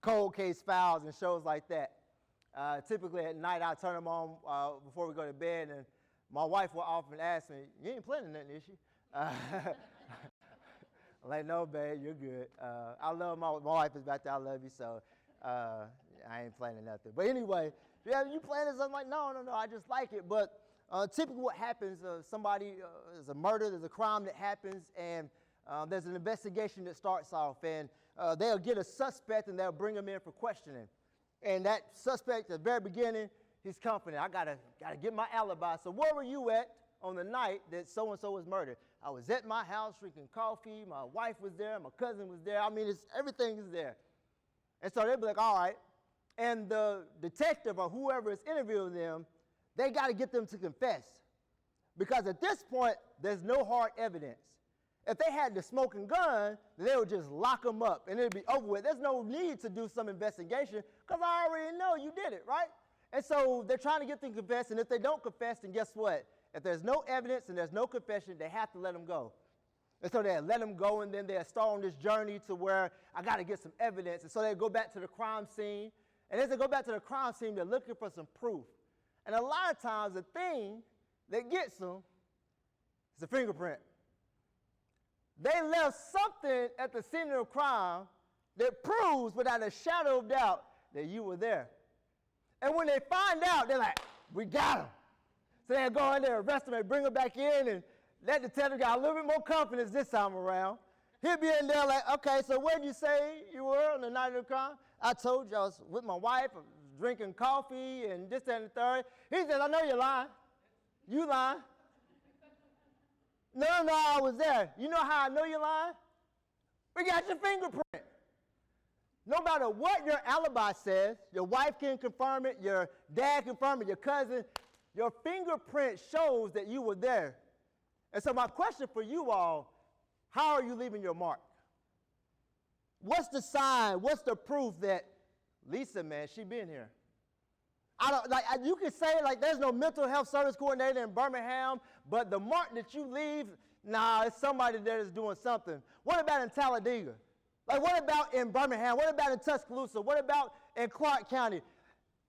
cold case files and shows like that. Typically at night, I turn them on before we go to bed, and my wife will often ask me, "You ain't planning nothing, is she?" I'm like, "No, babe, you're good." I love my wife is back there. I love you, so I ain't planning nothing. But anyway, yeah, you planning something? Like, no, I just like it. But typically what happens, there's a murder, there's a crime that happens, and there's an investigation that starts off, and they'll get a suspect and they'll bring him in for questioning. And that suspect at the very beginning, he's confident. I gotta get my alibi. So where were you at on the night that so-and-so was murdered? I was at my house drinking coffee. My wife was there. My cousin was there. I mean, everything is there. And so they'll be like, all right. And the detective or whoever is interviewing them, they got to get them to confess. Because at this point, there's no hard evidence. If they had the smoking gun, then they would just lock them up and it'd be over with. There's no need to do some investigation because I already know you did it, right? And so they're trying to get them to confess, and if they don't confess, then guess what? If there's no evidence and there's no confession, they have to let them go. And so they let them go, and then they start on this journey to where I got to get some evidence. And so they go back to the crime scene. And as they go back to the crime scene, they're looking for some proof. And a lot of times, the thing that gets them is a fingerprint. They left something at the scene of the crime that proves without a shadow of doubt that you were there. And when they find out, they're like, we got him. So they go in there, arrest him, and bring him back in, and let the detective get a little bit more confidence this time around. He'll be in there like, okay, so where did you say you were on the night of the crime? I told you I was with my wife, I was drinking coffee, and this, that, and the third. He says, I know you're lying. You lying. No, I was there. You know how I know you're lying? We got your fingerprint. No matter what your alibi says, your wife can confirm it, your dad can confirm it, your cousin, your fingerprint shows that you were there. And so my question for you all, how are you leaving your mark? What's the sign? What's the proof that Lisa, man, she been here? You can say like there's no mental health service coordinator in Birmingham, but the mark that you leave, it's somebody that is doing something. What about in Talladega? Like what about in Birmingham? What about in Tuscaloosa? What about in Clark County?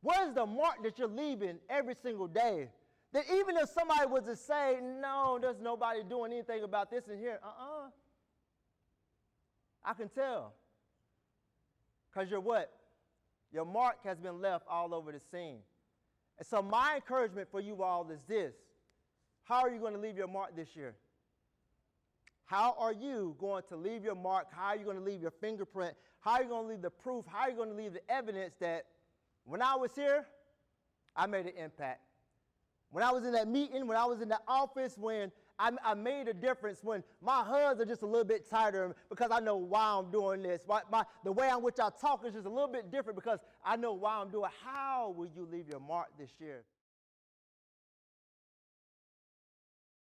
What is the mark that you're leaving every single day? That even if somebody was to say, no, there's nobody doing anything about this in here, I can tell. Because you're what? Your mark has been left all over the scene. And so my encouragement for you all is this. How are you going to leave your mark this year? How are you going to leave your mark? How are you going to leave your fingerprint? How are you going to leave the proof? How are you going to leave the evidence that when I was here, I made an impact? When I was in that meeting, when I was in the office, when I made a difference, when my hugs are just a little bit tighter because I know why I'm doing this. The way in which I talk is just a little bit different because I know why I'm doing it. How will you leave your mark this year?